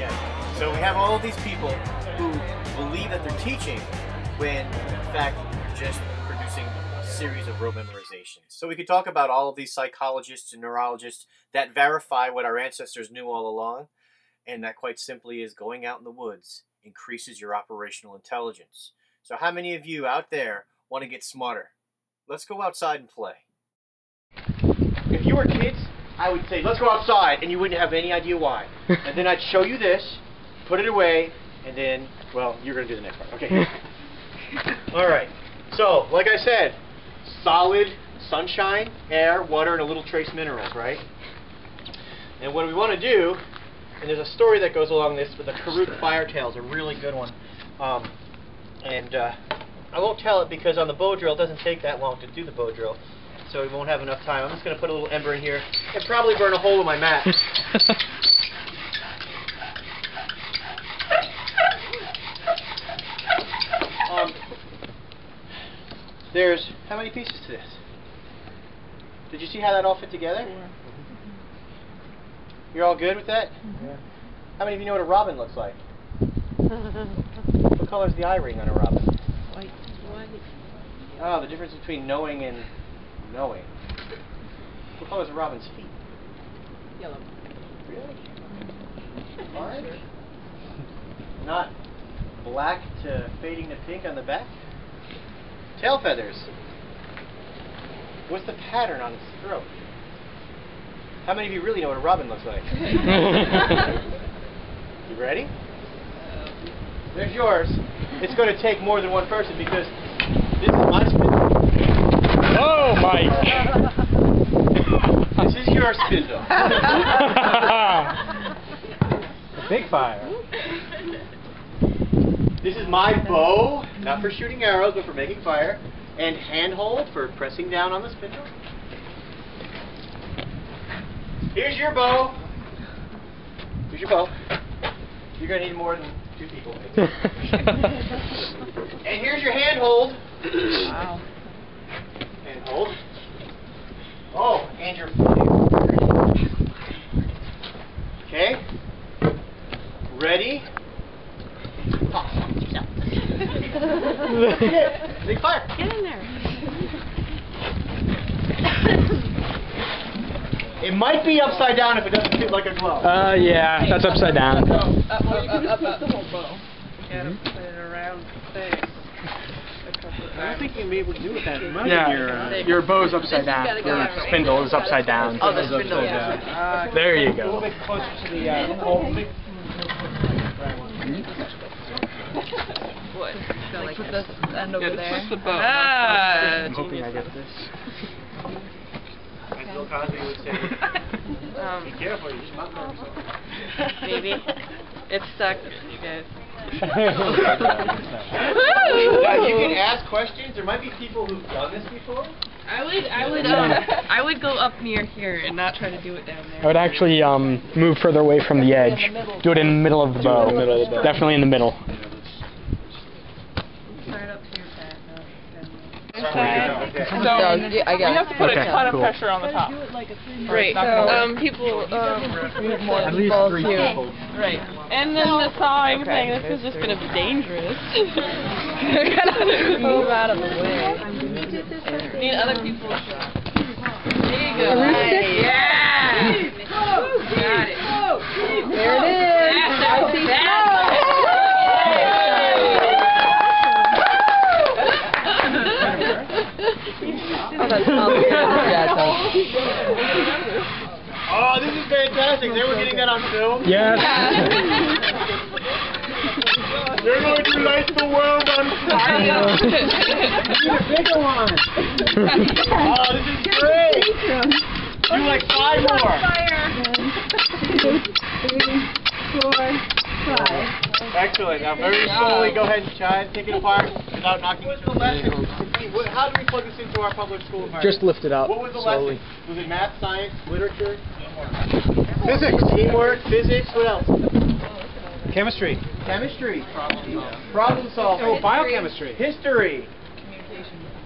yet. So we have all of these people who believe that they're teaching when, in fact, they're just producing a series of rote memorizations. So we could talk about all of these psychologists and neurologists that verify what our ancestors knew all along, and that quite simply is going out in the woods increases your operational intelligence. So how many of you out there want to get smarter? Let's go outside and play. If you were kids, I would say, let's go outside, and you wouldn't have any idea why. And then I'd show you this, put it away, and then, well, you're going to do the next part. Okay. All right. So, like I said, solid sunshine, air, water, and a little trace minerals, right? And what we want to do, and there's a story that goes along this with the Karuk fire tale, is a really good one. I won't tell it because on the bow drill, it doesn't take that long to do the bow drill. So we won't have enough time. I'm just going to put a little ember in here and probably burn a hole in my mat. There's, how many pieces to this? Did you see how that all fit together? You're all good with that? Yeah. How many of you know what a robin looks like? What color is the eye ring on a robin? White. Oh, the difference between knowing and knowing. What color is a robin's feet? Yellow. Really? Orange? Not black to fading to pink on the back? Tail feathers. What's the pattern on its throat? How many of you really know what a robin looks like? You ready? There's yours. It's going to take more than one person because this is my spindle. Oh, Mike! This is your spindle. Big fire. This is my bow, not for shooting arrows, but for making fire, and handhold for pressing down on the spindle. Here's your bow. Here's your bow. You're going to need more than 2 people. And here's your handhold. Wow. Handhold. Oh, and your fire. Okay. Ready? Big fire. Get in there. It might be upside down if it doesn't fit like a glove. Yeah, that's upside down. Well, you can just put the whole bow. You gotta put it around the face. I don't think you'll be able to do it that much. Yeah, your bow's upside down. Your spindle is upside down. Oh, the spindle. Yeah. There you A little go. bit closer to the hole. What? So like put this end over there. Twist the bow. I'm hoping I get this. As Bill Cosby would say, be careful, you just might burn yourself. Maybe. It's stuck, you guys. Now you can ask questions. There might be people who've done this before. I would go up near here and not try to do it down there. I would actually move further away from the edge. Do it in the middle of the bow. Definitely in the middle. Start up here, Pat. So we have to put a ton of pressure on the top. Right. People. At least 3 people. Right. And then the sawing thing. This is just gonna be dangerous. They're gonna move out of the way. Need other people. There you go. Yeah. Got it. There it is. Oh, this is fantastic. Is everyone getting that on film? Yes. They're going to light the world on fire. Need a bigger one. Oh, this is great. Do like 5 more. 3, 4, 5. Excellent. Now very slowly go ahead and try and take it apart without knocking it to the lesson. How do we plug this into our public school environment? Just lift it up. What was the slowly. lesson? Was it math, science, literature? Physics. Teamwork, physics, what else? Chemistry. Chemistry. Problem solving. Oh, biochemistry. History.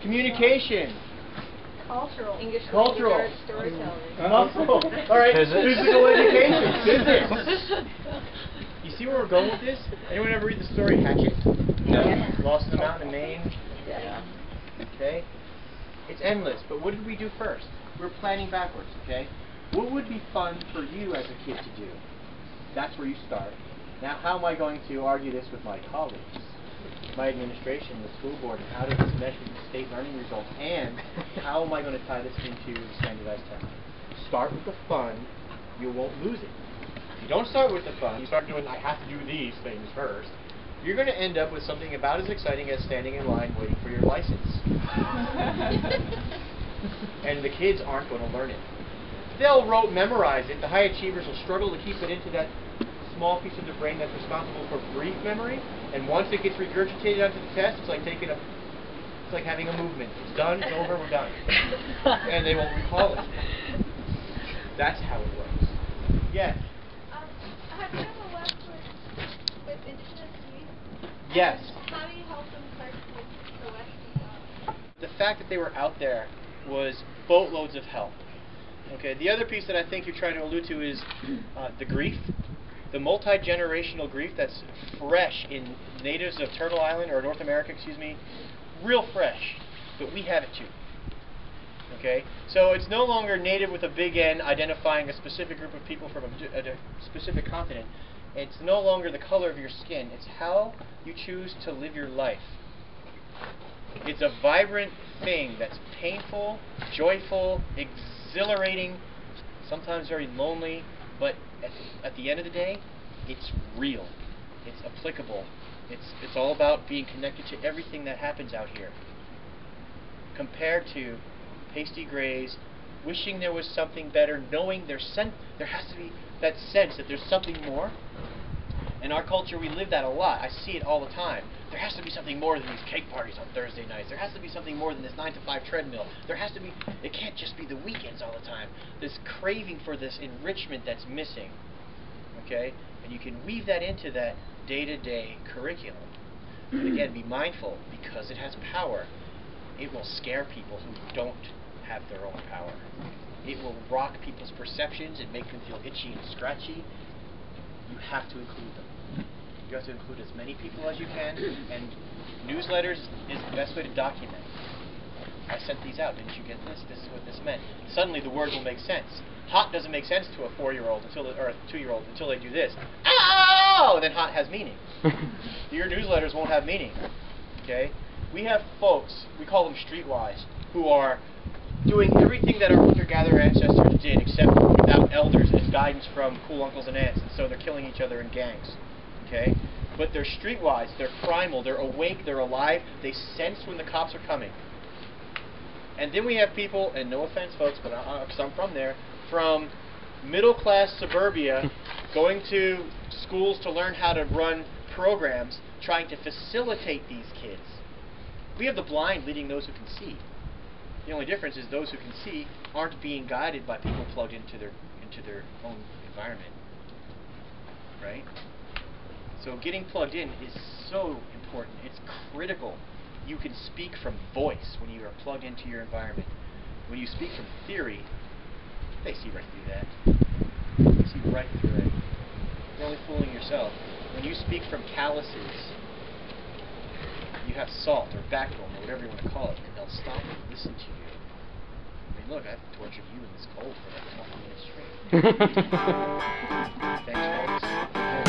Communication. Cultural. English. Cultural. Storytelling. All right. Physics. Physical education. Physics. You see where we're going with this? Anyone ever read the story Hatchet? No. Lost in the Mountain in Maine? Yeah. Okay? It's endless, but what did we do first? We're planning backwards, okay? What would be fun for you as a kid to do? That's where you start. Now, how am I going to argue this with my colleagues, my administration, the school board, and how does this mesh with the state learning results, and how am I going to tie this into the standardized test? Start with the fun, you won't lose it. If you don't start with the fun, you start doing, I have to do these things first, you're going to end up with something about as exciting as standing in line waiting for your license. And the kids aren't going to learn it. They'll memorize it. The high achievers will struggle to keep it into that small piece of the brain that's responsible for brief memory. And once it gets regurgitated onto the test, it's like it's like having a movement. It's done, it's over, we're done. And they won't recall it. That's how it works. Yes? Have you ever worked with indigenous youth? Yes. How do you help them cope with the Western world? The fact that they were out there was boatloads of help. Okay, the other piece that I think you're trying to allude to is the grief, the multi-generational grief that's fresh in natives of Turtle Island, or North America, excuse me, real fresh, but we have it too. Okay, so it's no longer native with a big N identifying a specific group of people from a specific continent. It's no longer the color of your skin, it's how you choose to live your life. It's a vibrant thing that's painful, joyful, exhilarating, sometimes very lonely, but at the end of the day, it's real. It's applicable. It's all about being connected to everything that happens out here. Compared to pasty grays, wishing there was something better, knowing there has to be that sense that there's something more. In our culture, we live that a lot. I see it all the time. There has to be something more than these cake parties on Thursday nights. There has to be something more than this 9-to-5 treadmill. There has to be, it can't just be the weekends all the time. This craving for this enrichment that's missing. Okay? And you can weave that into that day-to-day curriculum. And again, be mindful, because it has power. It will scare people who don't have their own power. It will rock people's perceptions and make them feel itchy and scratchy. You have to include them. You have to include as many people as you can, and newsletters is the best way to document. I sent these out. Didn't you get this? This is what this meant. Suddenly the word will make sense. Hot doesn't make sense to a 4-year-old or a 2-year-old until they do this. Oh! Then hot has meaning. Your newsletters won't have meaning. Okay? We have folks, we call them streetwise, who are doing everything that our hunter-gatherer ancestors did, except without elders and guidance from cool uncles and aunts, and so they're killing each other in gangs. Okay? But they're streetwise, they're primal, they're awake, they're alive, they sense when the cops are coming. And then we have people, and no offense folks, but because I'm from there, from middle-class suburbia going to schools to learn how to run programs, trying to facilitate these kids. We have the blind leading those who can see. The only difference is those who can see aren't being guided by people plugged into their own environment. Right? So getting plugged in is so important. It's critical. You can speak from voice when you are plugged into your environment. When you speak from theory, they see right through that. They see right through it. You're only fooling yourself. When you speak from calluses, you have salt or backbone or whatever you want to call it, and they'll stop and listen to you. I mean, look, I've tortured you in this cold for like 20 minutes straight. Thanks, folks.